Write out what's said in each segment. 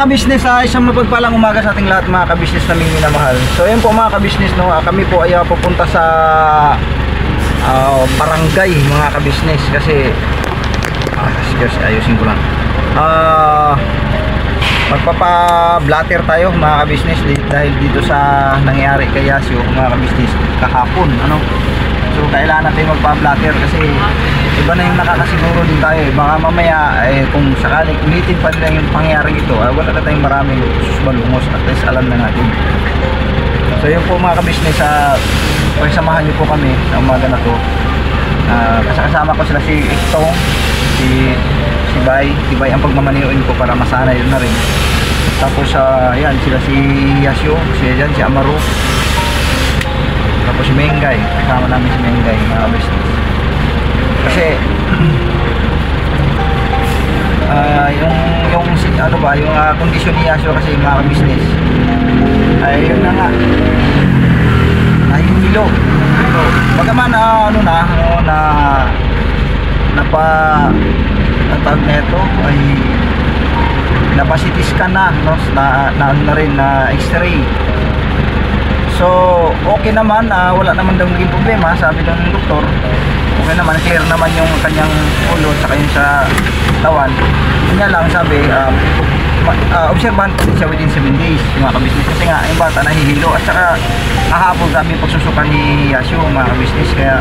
ka-business, isang mapagpalang umaga sa ating lahat mga ka-business naming minamahal. So ayun po mga ka-business, no, kami po ay pupunta sa barangay mga ka-business kasi ayusin ko lang. Magpapa-blatter tayo mga ka-business dahil dito sa nangyari kay Yasio mga ka-business kahapon, ano. So kailangan natin magpa-blatter kasi iba na yung nakakasiguro din tayo. Baka mamaya kung sakaling ulitin pa nila yung pangyayaring ito, wala na tayong maraming susbalungos, at least alam na natin. So yun po mga ka-business, pagsamahan nyo po kami sa umaga na to. Kasama ko sila si Itong, si Bay ang pagmamaniuin ko para masanay na rin. Tapos yan sila si Yasio, si Amaru, tapos si Mengay, kasama namin si Mengay mga business. Kasi yung kondisyon ni Yasio kasi mga business ay yun na nga, ay hilo. Bagaman natag neto ay napasitis ka na, no? na rin na x-ray. So okay naman, wala naman daw naging problema, sabi ng doktor. Okay naman, clear naman yung kanyang ulo at saka yung sa tawan. Kanya lang sabi, obserbahan ko din siya within 7 days mga ka-business, kasi nga yung bata nahihilo at saka kahapon grabe yung pagsusukan ni Yasio mga ka-business, kaya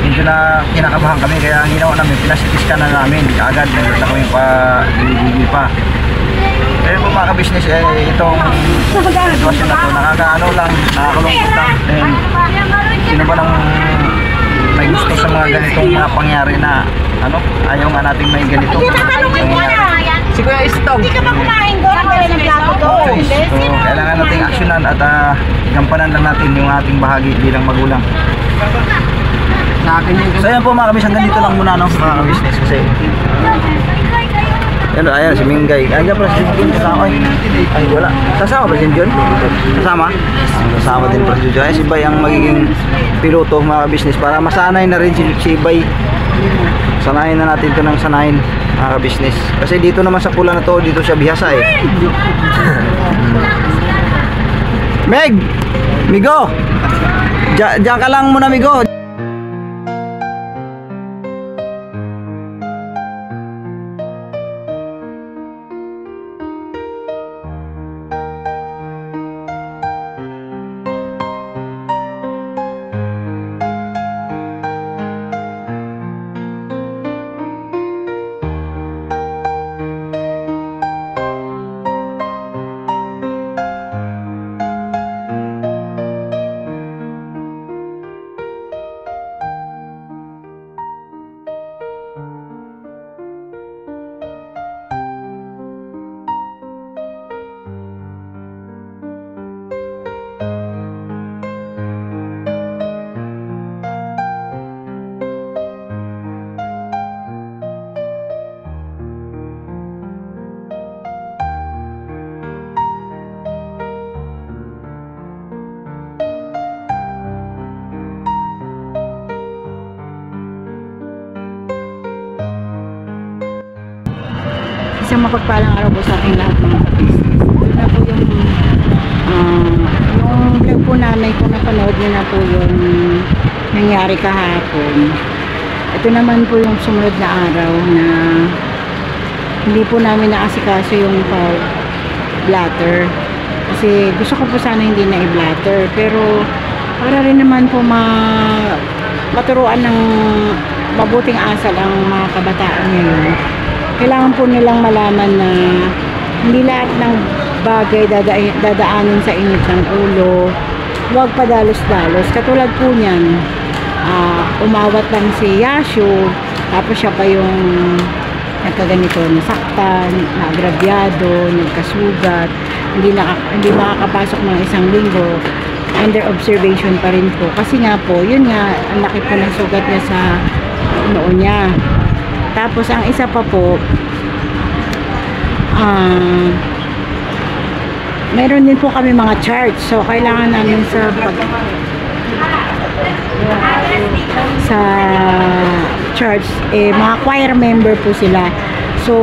medyo na kinakabahan kami. Kaya ang ginawa namin, pinasitiskan na namin agad, na kami pa kaya po mga ka-business, itong sitwasyon na to nakakalungkot lang. Sino ba nang may gusto sa mga ganitong mga pangyari na ayaw nga natin may ganito pangyari. Si Kuya Istong, hindi ka pa kumain doon, so kailangan nating aksyonan at gampanan lang natin yung ating bahagi bilang magulang. So yan po mga kabis, hanggang dito lang muna mga ka-business kasi ayan si Mingay. Andiyan pa si Jun kasama. Ay wala. Kasama ba si Jun? Kasama? Kasama din pa si Jun. Ay si Bay ang magiging piloto mga ka-business para masanay na rin si Bay. Sanayin na natin ito ng sanayin mga ka-business. Kasi dito naman sa pula na to, dito siya bihasa Meg! Migo! Diyan ka lang muna, Migo. Isang mapagpalang araw po sa ating lahat mga ka-business. Ito na po yung vlog po namin, kung napanood nyo na po yung nangyari kahapon. Ito naman po yung sumunod na araw na hindi po namin naasikaso yung blatter. Kasi gusto ko po sana hindi na i-blatter. Pero para rin naman po maturuan ng mabuting asal ang mga kabataan ngayon. Kailangan po nilang malaman na hindi lahat ng bagay dadaanin sa init ng ulo. Huwag padalos-dalos. Katulad po niyan, umawat lang si Yasio, tapos siya pa yung nagkaganito, nasaktan, naagrabyado, nagkasugat, hindi makakapasok ng 1 linggo. Under observation pa rin po. Kasi nga po, yun nga, ang laki po ng sugat niya sa noo niya. Tapos ang isa pa po, meron din po kami mga charts. So kailangan namin sa charts, mga choir member po sila. So,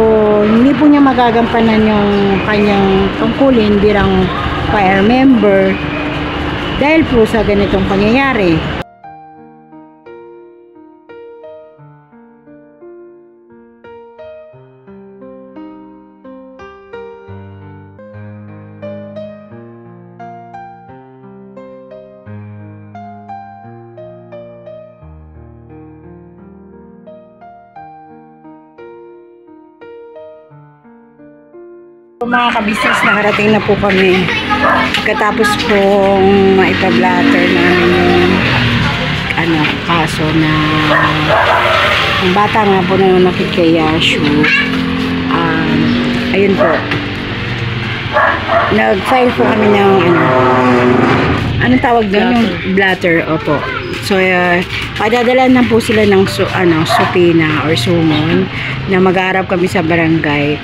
hindi po niya magagampanan yung kanyang tungkulin bilang choir member dahil po sa ganitong pangyayari. Mga kabisnes, nakarating na po kami. Pagkatapos pong maipablatter namin yung kaso na ang bata nga po na nakit kay Yashu. Ayun po. Nag-file po kami ng anong tawag doon? Yung blatter. Opo. So, padadalan na po sila ng supina or sumon na mag-aarap kami sa barangay.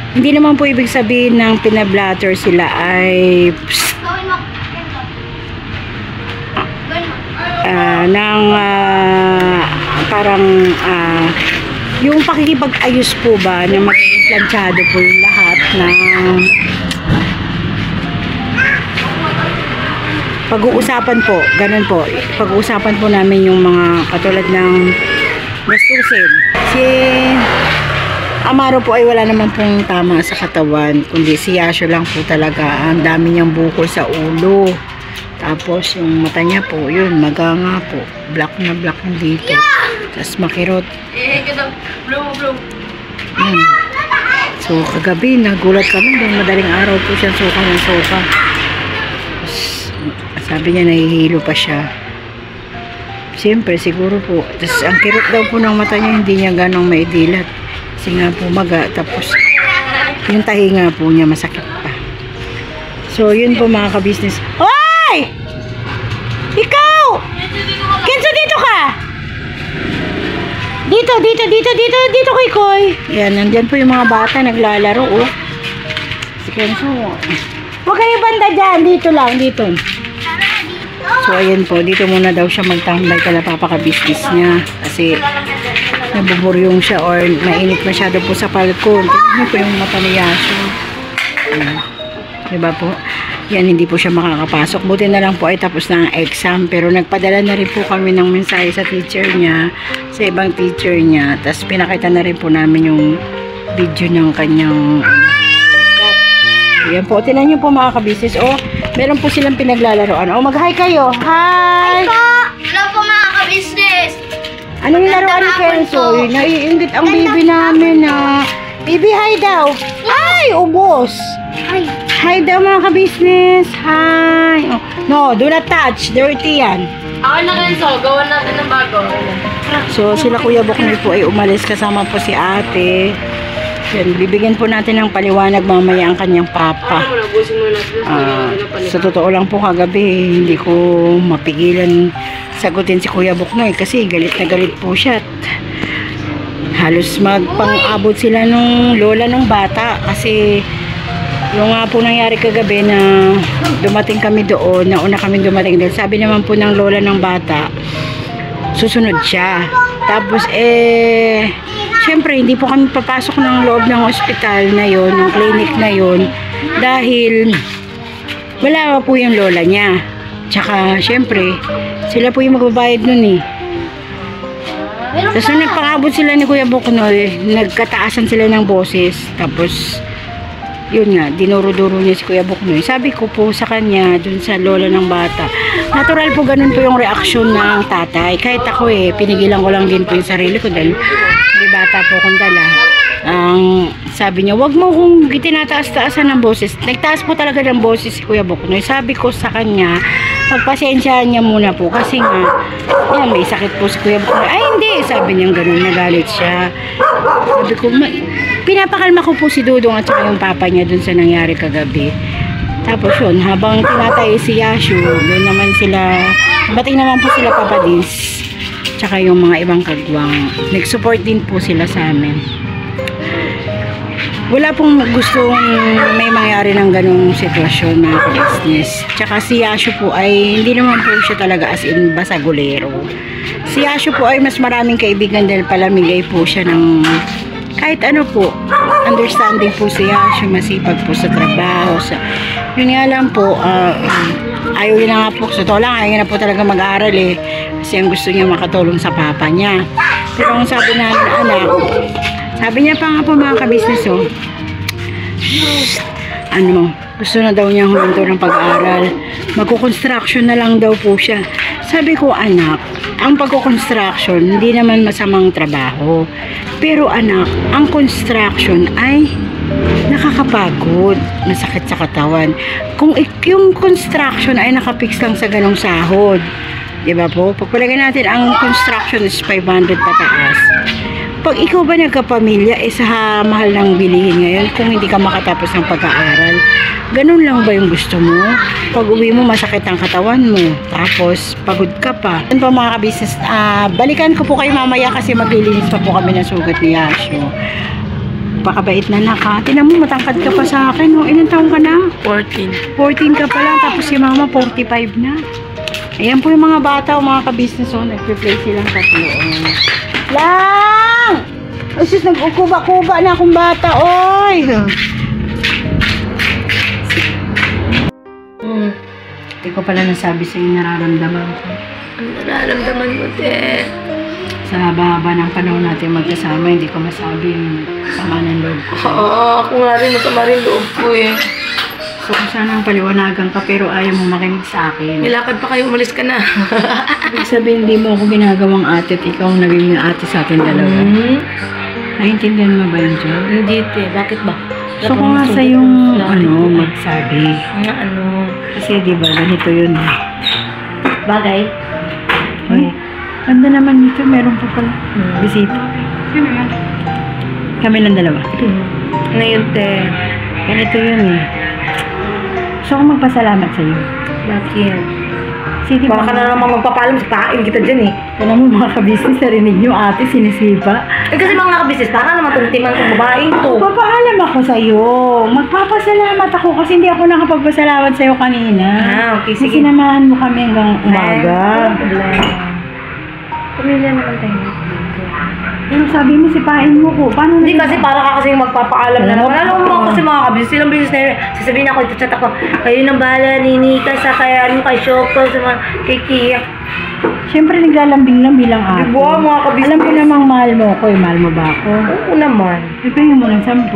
Hindi naman po ibig sabihin ng pinablatter sila ay parang yung pakikipag-ayos po ba na magiging planchado po yung lahat ng pag-uusapan po, ganun po. Pag-uusapan po namin yung mga katulad ng gastusin. Si Amaro po ay wala naman pong tama sa katawan, kundi si Yashu lang po talaga. Ang dami niyang bukol sa ulo. Tapos yung mata niya po, yun, maganga po. Black na black dito. Tapos makirot. Yun. So kagabi, nagulat kami dahil madaling araw po siya suka ng suka. Sabi niya nahihilo pa siya. Siyempre, siguro po. Tapos ang kirot daw po ng mata niya, hindi niya ganong maidilat. Kasi nga po maga, tapos yung tahi nga po niya masakit pa. So yun po mga kabisnes. Hoy! Ikaw! Kenzo, dito ka! Dito kay Koy. Yan, nandyan po yung mga bata naglalaro, oh. Si Kenzo. Huwag kayo banda dyan, dito lang, dito. So ayan po, dito muna daw siya magtambay kala papaka-business niya. Kasi nabuburyong siya or mainit masyado po sa palkon. Tignan po yung mata ni Yashu. Diba po? Yan, hindi po siya makakapasok. Buti na lang po ay tapos na ang exam. Pero nagpadala na rin po kami ng mensahe sa teacher niya, sa ibang teacher niya. Tapos pinakita na rin po namin yung video ng kanyang yan po. Tinan niyo po mga kabisnes. Oh, meron po silang pinaglalaroan. Oh, mag-hi kayo. Hi! Hi po! Hello po mga kabisnes! Ano yung laruan ni Kenzo? Naiingit ang baby namin na. Baby, hi daw. Ay, ubos. Hi! Hi daw mga kabisnes. Hi. Oh, no, do not touch. Dirty yan. Ako na Kenzo, gawan natin ng bago. So, sila Kuya Boknoy po ay umalis kasama po si ate. Yan, bibigyan po natin ng paliwanag mamaya ang kanyang papa. Sa totoo lang po kagabi, hindi ko mapigilan sagutin si Kuya Boknoy kasi galit na galit po siya. Halos magpang-abot sila nung lola ng bata kasi yung nga po nangyari kagabi na dumating kami doon, nauna kami dumating doon. Sabi naman po ng lola ng bata, susunod siya. Tapos syempre hindi po kami papasok ng loob ng ospital na yon, ng clinic na yon, dahil wala po yung lola niya. Tsaka syempre sila po yung magbabayad nun eh. Tapos nung nagpangabot sila ni Kuya Boknoy, nagkataasan sila ng boses. Tapos yun nga, dinuro-duro niya si Kuya Boknoy. Sabi ko po sa kanya, dun sa lola ng bata, natural po ganun po yung reaksyon ng tatay. Kahit ako pinigilan ko lang din po yung sarili ko dahil may bata po akong dala. Sabi niya, wag mo kung tinataas-taasan ng boses. Nagtaas po talaga ng boses si Kuya Boknoy. Sabi ko sa kanya, pagpasensyahan niya muna po kasi nga, yan, may sakit po si Kuya Boknoy. Ay hindi, sabi niya ganun, nagalit siya. Sabi ko, pinapakalma ko po si Dudong at saka yung papa niya dun sa nangyari kagabi. Tapos yun, habang tinatay si Yashu, doon naman sila, bating naman po sila papadis, tsaka yung mga ibang kagwang. Nag-support din po sila sa amin. Wala pong gustong may mangyari ng ganung sitwasyon mga business. Tsaka si Yashu po ay hindi naman po siya talaga as in basagulero. Si Yashu po ay mas maraming kaibigan dahil palamigay po siya ng kahit ano po, understanding po siya, masipag po sa trabaho. Yun nga lang po, ayaw yun na nga po, sa totoo lang, ayaw na po talaga mag-aaral eh. Kasi ang gusto niya makatulong sa papa niya. Pero ang sabi na anak, sabi niya pa nga po mga kabisnes, gusto na daw niya huminto ng pag-aaral. Magko-construction na lang daw po siya. Sabi ko, anak, ang pagko-construction, hindi naman masamang trabaho. Pero anak, ang construction ay nakakapagod, masakit sa katawan. Kung yung construction ay nakapix lang sa ganong sahod, diba po? Pagpalagay natin, ang construction is 500 pataas. Pag ikaw ba nagkapamilya, sa mahal ng bilihin ngayon, kung hindi ka makatapos ng pag-aaral, ganun lang ba yung gusto mo? Pag uwi mo, masakit ang katawan mo. Tapos, pagod ka pa. Yan po mga kabisnes, balikan ko po kayo mamaya kasi maglilinis pa po kami ng sugat ni Yasho. Pakabait na naka. Tinan mo, matangkad ka pa sa akin. Ilan taong ka na? 14. 14 ka pa lang, tapos si mama 45 na. Ayan po yung mga bata o mga kabisnes, nagpe-play silang tatlo. Lang! Ay, sis, nag-ukuba-kuba na akong bata, oy! Hindi ko pala nasabi sa'yo nararamdaman ko. Ang nararamdaman mo, te? Sa haba-haba ng panahon natin magkasama, hindi ko masabi yung sama ng loob ko. Oo, ako nga rin, masama rin loob ko eh. So, kung sana ang paliwanagan ka, pero ayaw mo makinig sa akin. Nilakad pa kayo, umalis ka na. Ibig sabihin, hindi mo ako ginagawang ate at ikaw ang naging ate sa atin dalawa. Naiintindihan mo ba yun, Jo? Hindi, te. Bakit ba? So, kung nga sa yung, magsabi. Kasi, di ba, ganito yun. Bagay? Uy, ganda naman nito. Meron pa pala. Bisita. Sino yan? Kami lang dalawa. Ngayon, te. Ganito yun eh. So, ako magpasalamat sa'yo. Bakit? Sige, Baka na naman magpapalam sa pain kita dyan eh. Alam mo mga kabisnes, narinig nyo ate, sinisipa. Kasi mga kabisnes, baka naman tungtiman itong babaeng to. Papaalam ako sa'yo. Magpapasalamat ako kasi hindi ako nakapagpasalamat sa'yo kanina. Okay, sige. Kasi sinamahan mo kami hanggang umaga. Pamilya naman tayo. Pero sabi mo, sipain mo ko. Paano Hindi kasi para ka kasi magpapaalam na naman. Alam mo kasi mga kabisnes, silang business na yun. Sasabihin ako, chat ako, kayo nang bahala ni Nika sa kaya ano kay Shoko, sa mga kay Kia. Siyempre naglalambing lang bilang ate. Diba, mga kabisnes? Alam ko namang mahal mo ako. Mahal mo ba ako? Oo naman. Ipingin mo ng 10.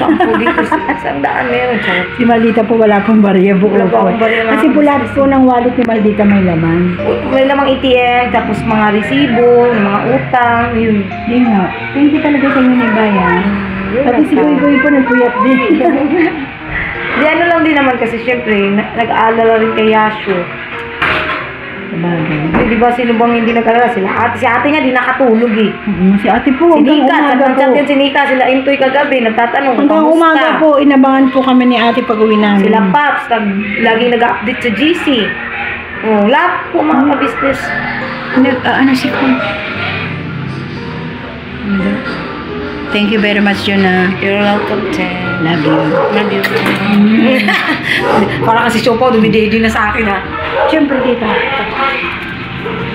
Sampo dito, sandaan meron. Charot. Si Maldita po wala pong barya buo Wala pa po. akong barya, mga Kasi po lahat po ng wallet ni Maldita may laman. May namang ATM, tapos mga resibo, mga utang, yun. Hindi nga. Thank you talaga sa inyo ni Bayan. Pati si Goy po nagpuyat din. Di ano lang din naman kasi syempre, nag-aalala rin kay Yasho. Sabagay. Di ba sino bang hindi nag-alala? Sila ate. Si ate nga di nakatulog eh. Si ate po, Si hanggang Nika, umaga po. nag-chat yun si Nika, sila Intoy kagabi, nagtatanong kung Hanggang kamusta. umaga po, inabangan po kami ni ate pag uwi namin. Sila Paps, laging nag-update sa GC. Oh, lahat po mga ka-business. Ano si Kun? Thank you very much, Jonah. You're welcome, Chen. Love you. Love you. Para kasi Chopo, dumidedi na sa akin ha. Siyempre, tita.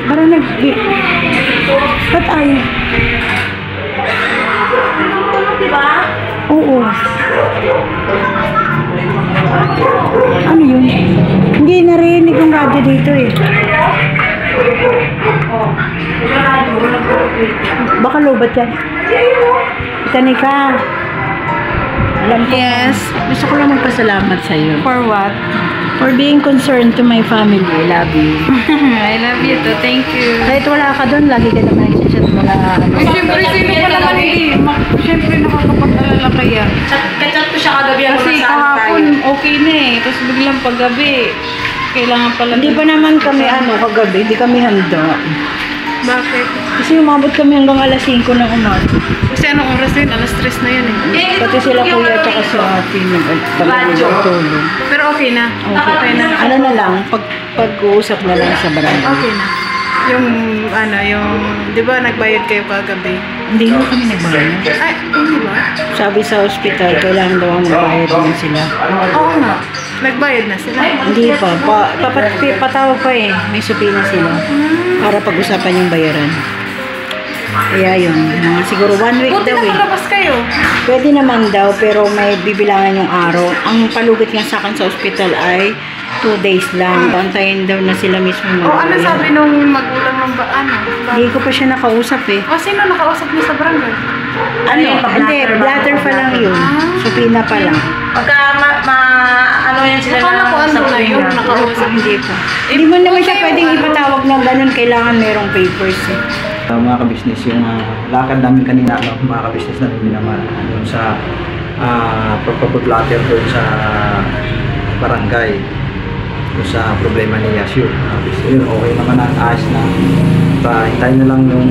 Parang ba't ayaw? Diba? Oo. Ano yun? Hindi narinig yung radyo dito eh. Baka lobat yan. Itanay ka. Alam ko. Yes. Gusto ko lang magpasalamat sa'yo. For what? For being concerned to my family. I love you. I love you too. Thank you. Kahit wala ka doon, lagi ka naman nag-chat mo na ano. Siyempre, sino pa naman hindi? Siyempre nakakapag-alala kaya. Kachat ko siya kagabi ako Kasi kahapon okay na eh. Tapos biglang paggabi, kailangan pala. Hindi pa naman kami kagabi, hindi kami handa. Bakit? Kasi umabot kami hanggang alas 5 ng umaga. Kasi anong oras yun? Alas 3 na yun eh. Pati sila kuya at si ate nagtulong. Pero okay na. Okay na. Ano na lang, pag-uusap na lang sa barangay. Okay na. Yung di ba nagbayad kayo kagabi? Hindi mo kami nagbayad. Ay, hindi ba? Sabi sa ospital, kailangan daw ang magbayad din sila. Oo nga. Nagbayad na sila. Hindi pa. Patawag pa eh. May supina sila. Para pag-usapan yung bayaran. Kaya yun, mga siguro 1 week Buti daw eh. nakalabas kayo. Pwede naman daw, pero may bibilangan yung araw. Ang palugit nga sa akin sa ospital ay 2 days lang. Bantayin daw na sila mismo. O ano sabi nung magulang ng Hindi ko pa siya nakausap eh. O sino nakausap niyo sa barangay? Hindi, blatter pa lang yun. Supina pa lang. Pagka ano yan sila Akala ko ano na yun, nakausap. Hindi pa. Hindi mo naman siya pwedeng ipatawag ng ganun. Kailangan merong papers eh. Mga ka-business, yung lakad namin kanina, mga ka-business namin minamahal, yung sa pagpapablatter doon sa barangay, yung sa problema ni Yasio. Yun, okay naman na, ayos na. Hintayin na lang yung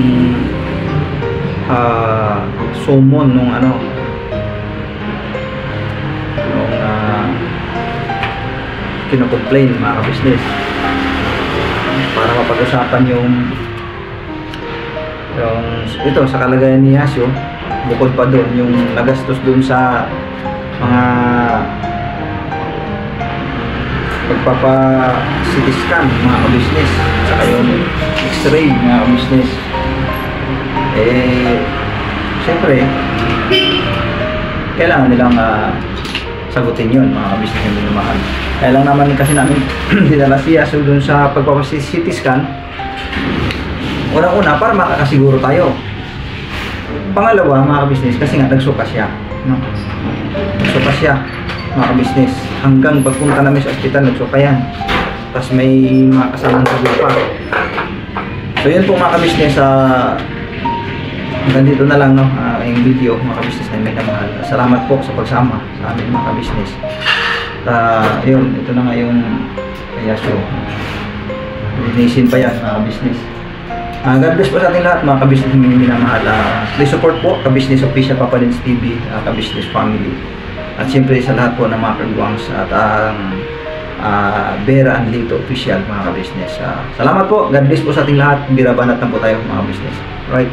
summon nung ano, nung kinocomplain, mga ka-business, para mapag-usapan yung ito sa kalagayan ni Yasio. Bukod pa doon yung nagastos doon sa mga pagpapa CT scan, mga ka-business, saka yung x-ray, mga ka-business. Siyempre kailangan nilang sagutin yun, mga ka-business, yung minamahal. Kaya lang naman kasi namin dinala si Yasio doon sa pagpapa CT scan. Unang-una, para makakasiguro tayo. Pangalawa, mga ka-business, kasi nga nagsuka siya, no? Nagsuka siya, mga ka-business. Hanggang pagpunta namin sa ospital, nagsuka yan. Tapos may mga kasamang sagot pa. So yun po, mga ka-business, hanggang dito na lang, no? Yung video, mga ka-business, na may namahal. Salamat po sa pagsama sa amin, mga ka-business. Yun, ito na nga yung Yasio. Linisin pa yan, mga ka-business. God bless po sa ating lahat, mga ka-business minamahal. Please support po ka-business official Papa Lins TV, ka-business family. At siyempre sa lahat po ng mga kagwangs at Vera and Lito official, mga ka-business. Salamat po, God bless po sa ating lahat. Birabanat na po tayo, mga ka-business. Right.